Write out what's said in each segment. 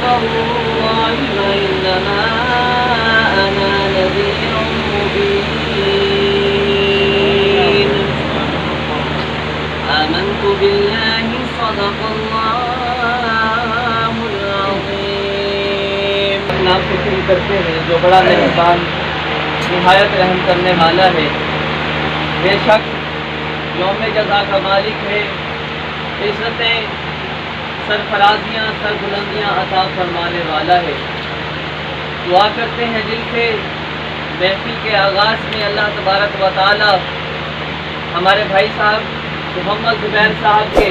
الله وإنما أنا نذير مبين آمنت بالله صدق الله العظيم. نام سے شروع کرتے ہیں جو بڑا مہربان نہایت رحم کرنے والا ہے. بے شک یوم جزا کا مالک ہے، عزتیں سرفرازیاں سربلندیاں عطا فرمانے والا ہے. دعا کرتے ہیں دل سے محفل کے آغاز میں اللہ تبارک و تعالی ہمارے بھائی صاحب محمد زبیر صاحب کے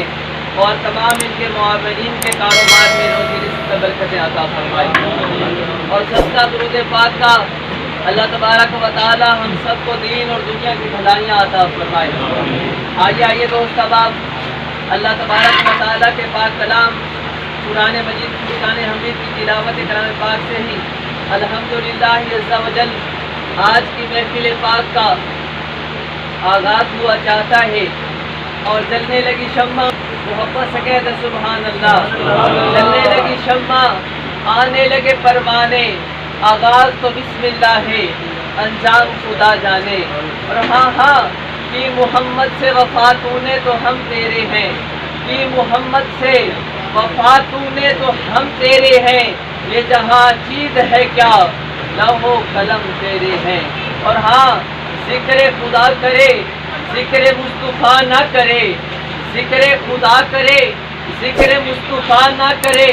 اور تمام ان کے معاونین کے کاروبار میں روزی رزق میں برکتیں عطا فرمائے، اور سستا درود پاک کا اللہ تبارک و تعالی ہم سب کو دین اور دنیا کی بھلائیاں عطا فرمائے. آئیے دوست احباب، اللہ تبارک و تعالی کے پاک کلام قرآن مجید فرقان حمید کی تلاوت کلام پاک سے ہی الحمدللہ عز و جل آج کی محفل پاک کا آغاز ہوا چاہتا ہے. اور جلنے لگی شمع محبت سے کہہ دے سبحان اللہ. جلنے لگی شمع آنے لگے پروانے، آغاز تو بسم اللہ ہے انجام خدا جانے. اور ہاں کہ محمد سے وفا تو نے تو ہم تیرے ہیں، کہ محمد سے وفا تو نے تو ہم تیرے ہیں. یہ جہاں چیز ہے کیا لوح و قلم تیرے ہیں. اور ہاں ذکر خدا کرے ذکر مصطفیٰ نہ کرے، ذکر خدا کرے ذکر مصطفیٰ نہ کرے،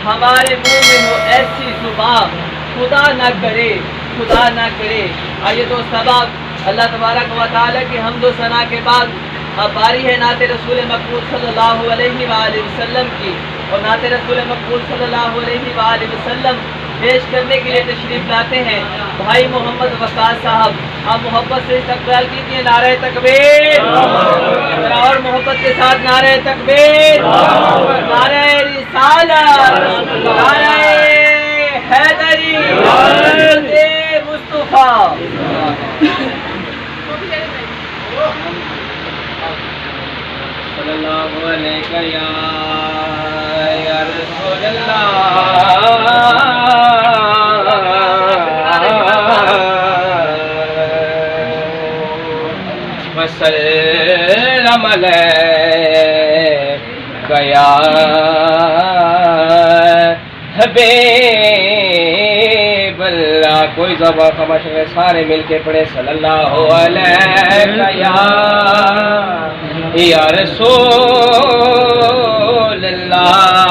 ہمارے منہ میں ہو ایسی زبان خدا نہ کرے خدا نہ کرے. آئیے دوست احباب، اللہ تبارک و تعالیٰ کی حمد و ثنا کے بعد اب باری ہے نعت رسول مقبول صلی اللہ علیہ وآلہ وسلم کی. اور نعت رسول مقبول صلی اللہ علیہ وآلہ وسلم پیش کرنے کے لیے تشریف لاتے ہیں بھائی محمد وقاص صاحب. آپ محبت سے استقبال کیجیے. نعرہ تکبیر، اور محبت کے ساتھ نعرہ تکبیر، نعرہ رسالت، نعرہ حیدری، مصطفیٰ. صلی اللہ علیہ یا رسول اللہ وسلم علیک یا حبیب اللہ. کوئی زبان خاموش ہے، سارے مل کے پڑھے صلی اللہ علیہ یا رسول اللہ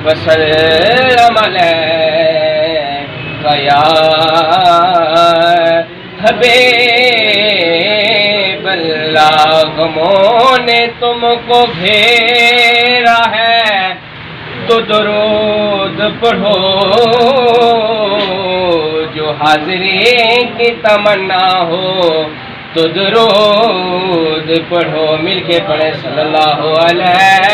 وسلم علیک یا حبیب اللہ. غموں نے تم کو گھیرا ہے تو درود پڑھو، جو حاضری کی تمنا ہو تو درود پڑھو. مل کے پڑھے صلی اللہ علیہ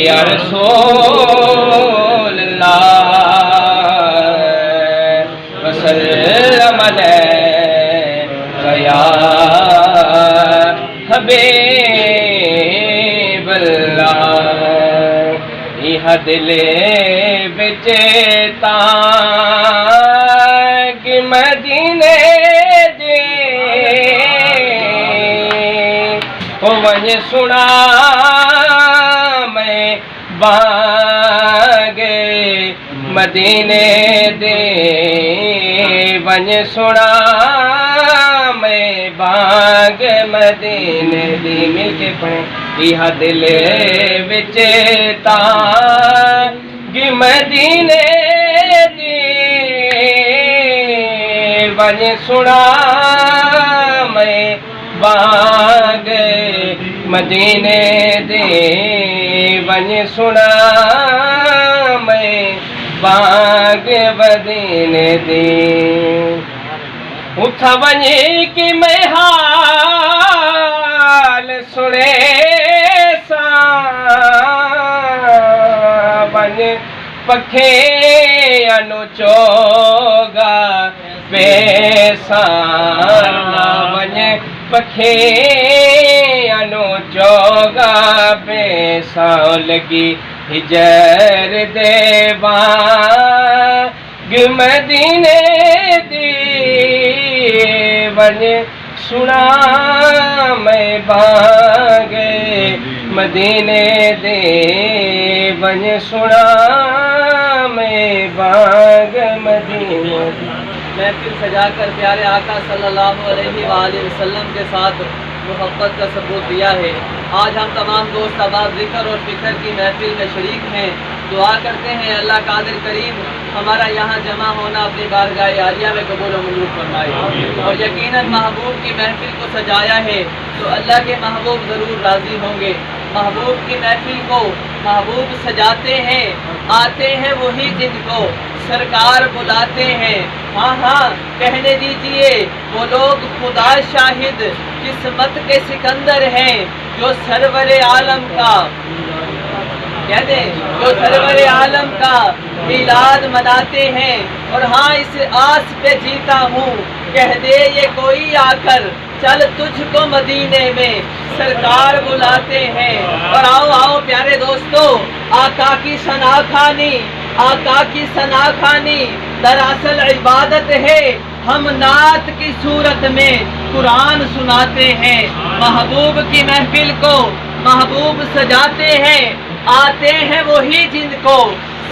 یا رسول اللہ وسلم علیک یا حبیب اللہ. یہ دل بچ تاک مدینے دے ون سنا میں بانگ مدینے دے ون سنا میں بانگ مدینے دی. مل کے پڑھیں. یہ دل وچ تانگ مدینے دی ون سنا میں بانگ مدینے دے ون سنا میں بانگ مدینے دی. اٹھا ونجے کہ میں حال سنے سا ون پکھے انو چوگا پیسانا ون پکھے انو چوگا ساں لگی ہجر دے بانگ مدینے دی ون سنا میں بانگ مدینے دے ون سنا میں بانگ مدینے دی۔ محفل سجا کر پیارے آقا صلی اللہ علیہ وآلہ وسلم کے ساتھ محبت کا ثبوت دیا ہے۔ آج ہم تمام دوست احباب ذکر اور فکر کی محفل میں شریک ہیں۔ دعا کرتے ہیں اللہ قادر کریم ہمارا یہاں جمع ہونا اپنی بارگاہ عالیہ میں قبول و منظور فرمائے، اور یقیناً محبوب کی محفل کو سجایا ہے تو اللہ کے محبوب ضرور راضی ہوں گے۔ محبوب کی محفل کو محبوب سجاتے ہیں، آتے ہیں وہی جن کو سرکار بلاتے ہیں۔ ہاں ہاں کہنے دیجئے وہ لوگ خدا شاہد قسمت کے سکندر ہیں جو سرور عالم کا کہہ دیں جو سرور عالم کا میلاد مناتے ہیں۔ اور ہاں اس آس پہ جیتا ہوں کہہ دے یہ کوئی آ کر چل تجھ کو مدینے میں سرکار بلاتے ہیں۔ اور آؤ آؤ پیارے دوستو، آقا کی ثنا خوانی، آقا کی ثنا خوانی دراصل عبادت ہے۔ ہم نعت کی صورت میں قرآن سناتے ہیں۔ محبوب کی محفل کو محبوب سجاتے ہیں، آتے ہیں وہی جن کو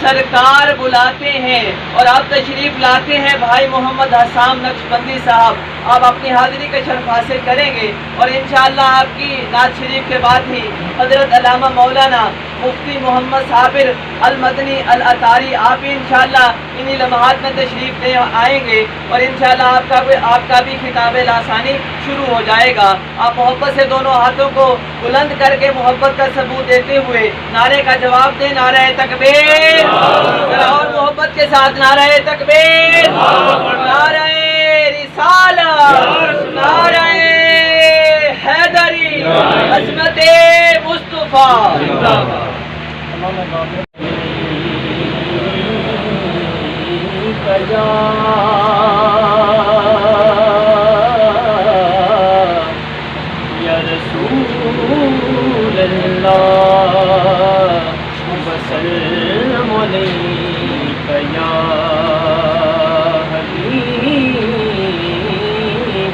سرکار بلاتے ہیں۔ اور آپ تشریف لاتے ہیں بھائی محمد حسام نقشبندی صاحب، آپ اپنی حاضری کا شرف حاصل کریں گے، اور انشاءاللہ آپ کی نعت شریف کے بعد ہی حضرت علامہ مولانا مفتی محمد صابر المدنی الاتاری آپ بھی انشاءاللہ انہی لمحات میں تشریف لے آئیں گے، اور انشاءاللہ آپ کا بھی خطاب لاسانی شروع ہو جائے گا۔ آپ محبت سے دونوں ہاتھوں کو بلند کر کے محبت کا ثبوت دیتے ہوئے نعرے کا جواب دیں، نعرہ تکبیر، اور محبت کے ساتھ نعرہ تکبیر، نعرہ رسالت، نعرہ حیدری، عظمت مصطفیٰ۔ یا رسول اللہ وسلم علیک یا حبیب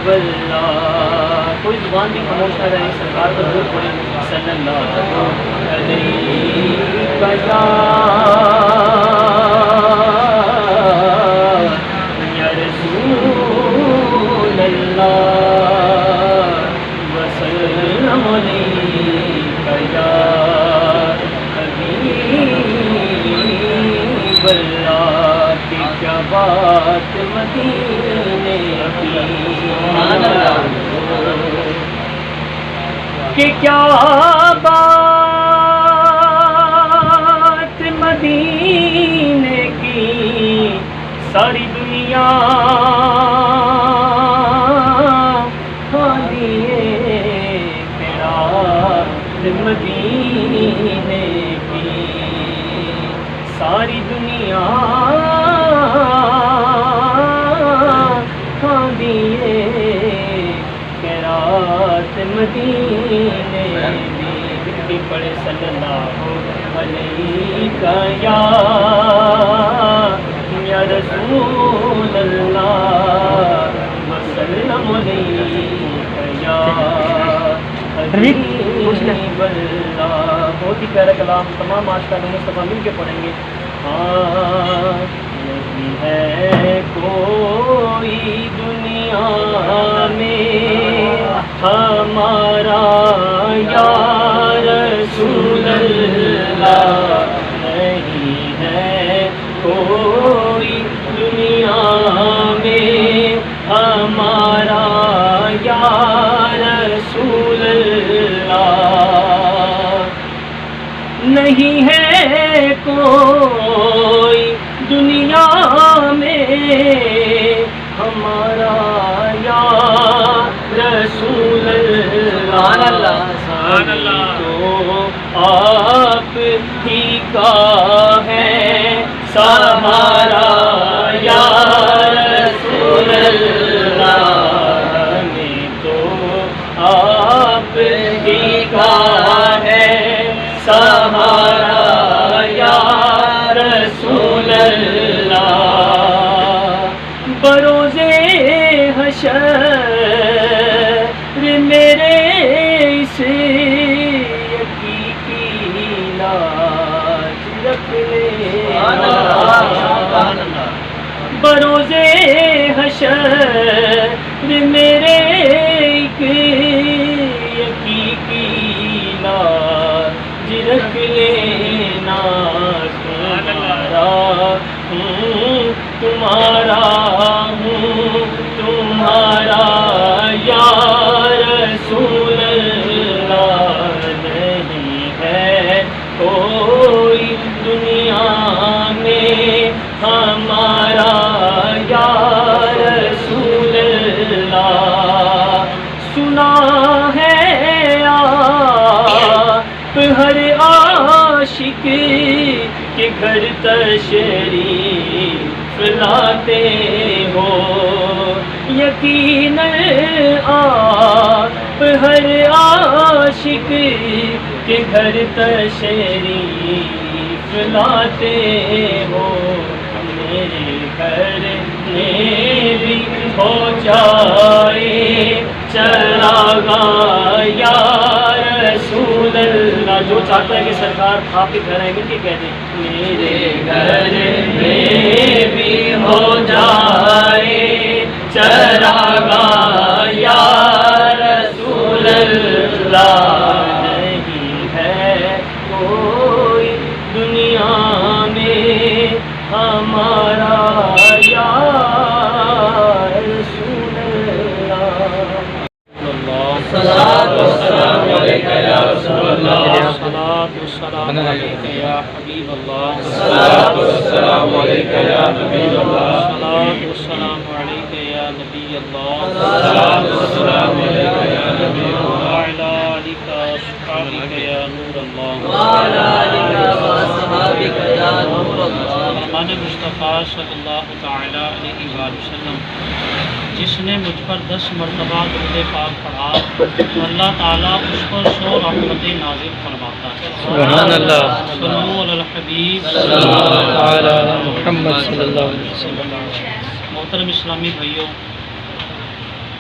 اللہ۔ کوئی زبان بھی خاموش نہ رہے، سرکار پر درود پڑھیں صلی اللہ علیہ یا رسول اللہ وسلم علیک یا حبیب اللہ۔ کی کیا بات مدینے کی، کہ کیا بات مدینے کی، ساری دنیا خالی خیرات مدینے کی، ساری دنیا خالی خیرات مدینے کی۔ پڑھے صلی اللہ علیہ یا رسول اللہ وسلم علیک یا حبیب اللہ۔ بہت ہی پیارا کلام، تمام آشقان مصطفیٰ مل کے پڑھیں گے۔ ہاں نہیں ہے کوئی دنیا میں ہمارا یا رسول اللہ، نہیں ہے کوئی دنیا میں ہمارا یا رسول اللہ، نہیں ہے کوئی دنیا میں ہمارا یا رسول اللہ۔ سبحان اللہ، تو آپ ہی کا ہے سہارا یا رسول اللہ، تو آپ ہی کا ہے سہارا سہارا یا رسول اللہ، بروز حشر میرے اس یقین کی لاج رکھ لینا، بروز حشر میرے ایک یقین کی لاج رکھ لینا، تمہارا ہوں تمہارا یا رسول اللہ، نہیں ہے کوئی دنیا میں ہمارا یا رسول اللہ، سنا ہے آپ ہر عاشق کے گھر تشریف لاتے ہو، یقیناً آپ ہر عاشق کے گھر تشریف لاتے ہو، میرے گھر میں بھی ہو جائے چراغاں یا رسول اللہ، جو چاہتا ہے کہ سرکار آپ کے گھر آئیں گے کہ کہہ دیں میرے گھر میں بھی ہو جائے چراغاں یا رسول اللہ، نہیں ہے کوئی دنیا میں ہمارا یا رسول اللہ، الصلاۃ والسلام علیک یا رسول اللہ، الصلاۃ والسلام علیک یا حبیب اللہ، الصلاۃ والسلام علیک یا حبیب اللہ، الصلاۃ والسلام علیک یا نبی اللہ، الصلاۃ والسلام علیک یا نبی اللہ، وعلی آلک وصحبک یا نور اللہ، وعلی آلک وصحبک یا نور اللہ۔ فرمان مصطفیٰ صلی اللہ تعالی علیہ وآلہ وسلم، جس نے مجھ پر 10 مرتبہ درود پاک پڑھا تو اللہ تعالیٰ اس پر 100 رحمتیں نازل فرماتا ہے۔ سبحان اللہ، صلو علی الحبیب صلی اللہ علی محمد صلی اللہ علیہ وسلم۔ محترم اسلامی بھائیوں،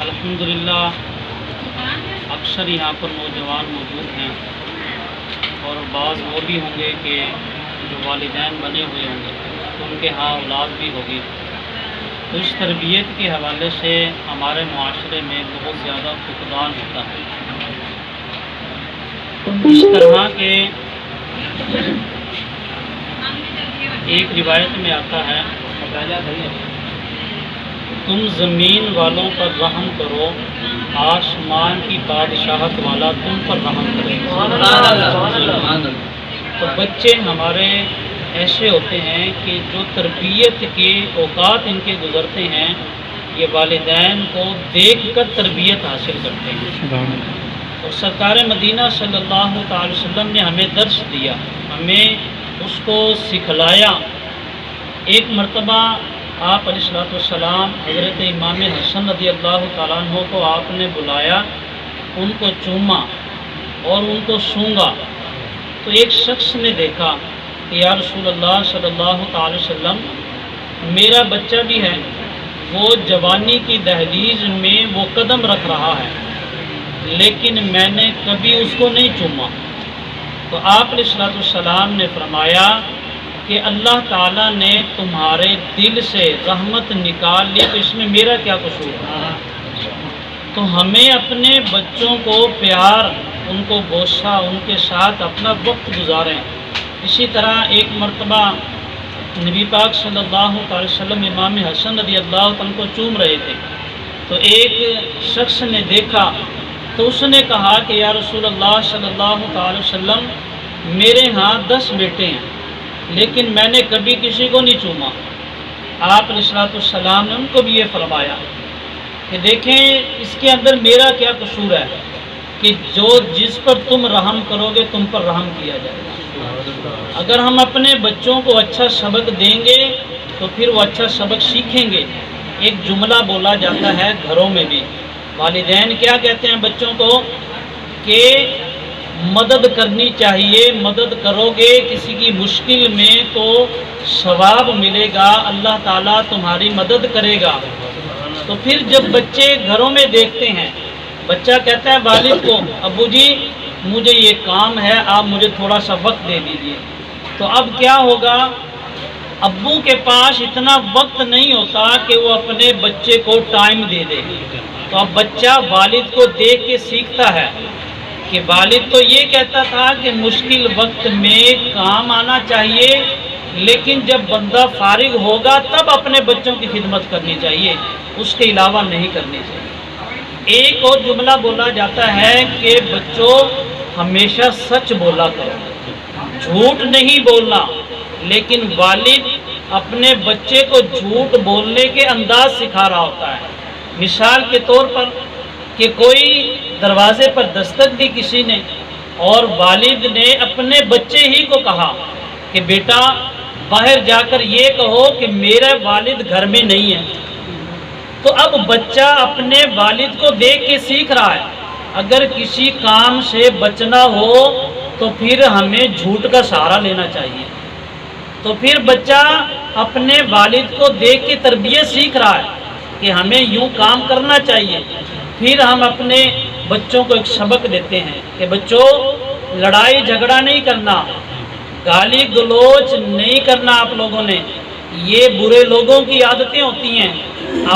الحمدللہ اکثر یہاں پر نوجوان موجود ہیں اور بعض وہ بھی ہوں گے کہ جو والدین بنے ہوئے ہوں گے تو ان کے ہاں اولاد بھی ہوگی، تو اس تربیت کے حوالے سے ہمارے معاشرے میں بہت زیادہ فقدان ہوتا ہے۔ اس طرح کے ایک روایت میں آتا ہے، تم زمین والوں پر رحم کرو، آسمان کی بادشاہت والا تم پر رحم کرے۔ تو بچے ہمارے ایسے ہوتے ہیں کہ جو تربیت کے اوقات ان کے گزرتے ہیں، یہ والدین کو دیکھ کر تربیت حاصل کرتے ہیں۔ اور سرکار مدینہ صلی اللہ تعالی وسلم نے ہمیں درس دیا، ہمیں اس کو سکھلایا۔ ایک مرتبہ آپ علیہ الصلوۃ والسلام حضرت امام حسن رضی اللہ تعالیٰ عنہ کو آپ نے بلایا، ان کو چوما اور ان کو سونگا، تو ایک شخص نے دیکھا کہ یا رسول اللہ صلی اللہ تعالی وسلم، میرا بچہ بھی ہے، وہ جوانی کی دہلیز میں وہ قدم رکھ رہا ہے، لیکن میں نے کبھی اس کو نہیں چوما۔ تو آپ علیہ الصلوۃ والسلام نے فرمایا کہ اللہ تعالیٰ نے تمہارے دل سے رحمت نکال لی، تو اس میں میرا کیا قصور ہے؟ تو ہمیں اپنے بچوں کو پیار، ان کو بوسہ، ان کے ساتھ اپنا وقت گزاریں۔ اسی طرح ایک مرتبہ نبی پاک صلی اللہ علیہ وسلم امام حسن رضی اللہ عنہ کو چوم رہے تھے، تو ایک شخص نے دیکھا تو اس نے کہا کہ یا رسول اللہ صلی اللہ علیہ وسلم، میرے ہاں 10 بیٹے ہیں لیکن میں نے کبھی کسی کو نہیں چوما۔ آپ علیہ الصلوۃ والسلام نے ان کو بھی یہ فرمایا کہ دیکھیں اس کے اندر میرا کیا قصور ہے کہ جس پر تم رحم کرو گے تم پر رحم کیا جائے گا۔ اگر ہم اپنے بچوں کو اچھا سبق دیں گے تو پھر وہ اچھا سبق سیکھیں گے۔ ایک جملہ بولا جاتا ہے گھروں میں بھی، والدین کیا کہتے ہیں بچوں کو کہ مدد کرنی چاہیے. مدد کرو گے کسی کی مشکل میں تو ثواب ملے گا, اللہ تعالیٰ تمہاری مدد کرے گا. تو پھر جب بچے گھروں میں دیکھتے ہیں, بچہ کہتا ہے والد کو ابو جی مجھے یہ کام ہے, آپ مجھے تھوڑا سا وقت دے دیجیے. تو اب کیا ہوگا, ابو کے پاس اتنا وقت نہیں ہوتا کہ وہ اپنے بچے کو ٹائم دے دے. تو اب بچہ والد کو دیکھ کے سیکھتا ہے کہ والد تو یہ کہتا تھا کہ مشکل وقت میں کام آنا چاہیے, لیکن جب بندہ فارغ ہوگا تب اپنے بچوں کی خدمت کرنی چاہیے, اس کے علاوہ نہیں کرنی چاہیے. ایک اور جملہ بولا جاتا ہے کہ بچوں ہمیشہ سچ بولا کرو, جھوٹ نہیں بولنا. لیکن والد اپنے بچے کو جھوٹ بولنے کے انداز سکھا رہا ہوتا ہے. مثال کے طور پر کہ کوئی دروازے پر دستک دی کسی نے, اور والد نے اپنے بچے ہی کو کہا کہ بیٹا باہر جا کر یہ کہو کہ میرا والد گھر میں نہیں ہے. تو اب بچہ اپنے والد کو دیکھ کے سیکھ رہا ہے. اگر کسی کام سے بچنا ہو تو پھر ہمیں جھوٹ کا سہارا لینا چاہیے. تو پھر بچہ اپنے والد کو دیکھ کے تربیت سیکھ رہا ہے کہ ہمیں یوں کام کرنا چاہیے. پھر ہم اپنے بچوں کو ایک سبق دیتے ہیں کہ بچوں لڑائی جھگڑا نہیں کرنا, گالی گلوچ نہیں کرنا. آپ لوگوں نے یہ برے لوگوں کی عادتیں ہوتی ہیں.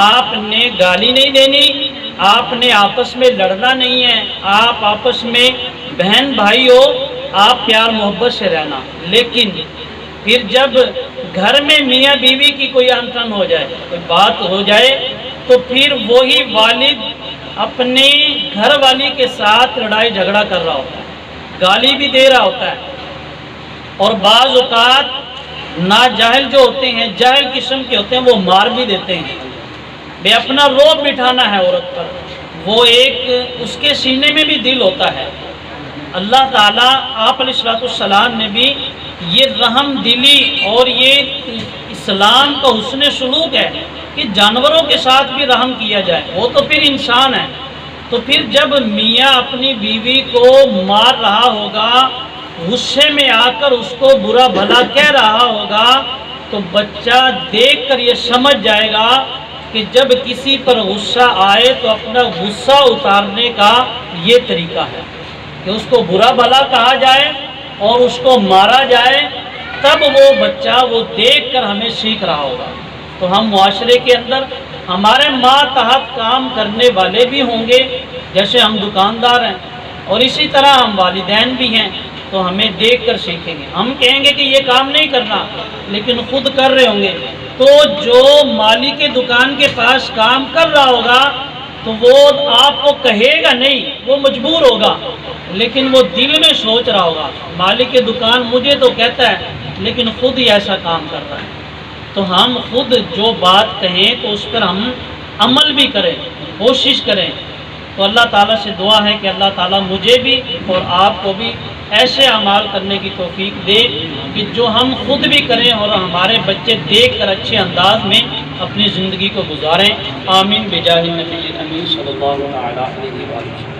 آپ نے گالی نہیں دینی, آپ نے آپس میں لڑنا نہیں ہے, آپ آپس میں بہن بھائی ہو, آپ پیار محبت سے رہنا. لیکن پھر جب گھر میں میاں بیوی کی کوئی انٹن ہو جائے, کوئی بات ہو جائے, تو پھر وہی والد اپنی گھر والی کے ساتھ لڑائی جھگڑا کر رہا ہوتا ہے, گالی بھی دے رہا ہوتا ہے. اور بعض اوقات ناجاہل جو ہوتے ہیں, جاہل قسم کے ہوتے ہیں, وہ مار بھی دیتے ہیں. بے اپنا روب بٹھانا ہے عورت پر, وہ ایک اس کے سینے میں بھی دل ہوتا ہے. اللہ تعالیٰ آپ علیہ السلام نے بھی یہ رحم دلی اور یہ اسلام کا حسن سلوک ہے کہ جانوروں کے ساتھ بھی رحم کیا جائے, وہ تو پھر انسان ہے. تو پھر جب میاں اپنی بیوی کو مار رہا ہوگا, غصے میں آ کر اس کو برا بھلا کہہ رہا ہوگا, تو بچہ دیکھ کر یہ سمجھ جائے گا کہ جب کسی پر غصہ آئے تو اپنا غصہ اتارنے کا یہ طریقہ ہے کہ اس کو برا بھلا کہا جائے اور اس کو مارا جائے, تب وہ بچہ وہ دیکھ کر ہمیں سیکھ رہا ہوگا. تو ہم معاشرے کے اندر ہمارے ماتحت کام کرنے والے بھی ہوں گے, جیسے ہم دکاندار ہیں, اور اسی طرح ہم والدین بھی ہیں, تو ہمیں دیکھ کر سیکھیں گے. ہم کہیں گے کہ یہ کام نہیں کرنا, لیکن خود کر رہے ہوں گے. تو جو مالک دکان کے پاس کام کر رہا ہوگا تو وہ آپ کو کہے گا نہیں, وہ مجبور ہوگا, لیکن وہ دل میں سوچ رہا ہوگا مالک دکان مجھے تو کہتا ہے لیکن خود ہی ایسا کام کر رہا ہے. تو ہم خود جو بات کہیں تو اس پر ہم عمل بھی کریں, کوشش کریں. تو اللہ تعالیٰ سے دعا ہے کہ اللہ تعالیٰ مجھے بھی اور آپ کو بھی ایسے اعمال کرنے کی توفیق دے کہ جو ہم خود بھی کریں اور ہمارے بچے دیکھ کر اچھے انداز میں اپنی زندگی کو گزاریں. آمین بجاہ النبی الامین صلی اللہ علیہ وسلم.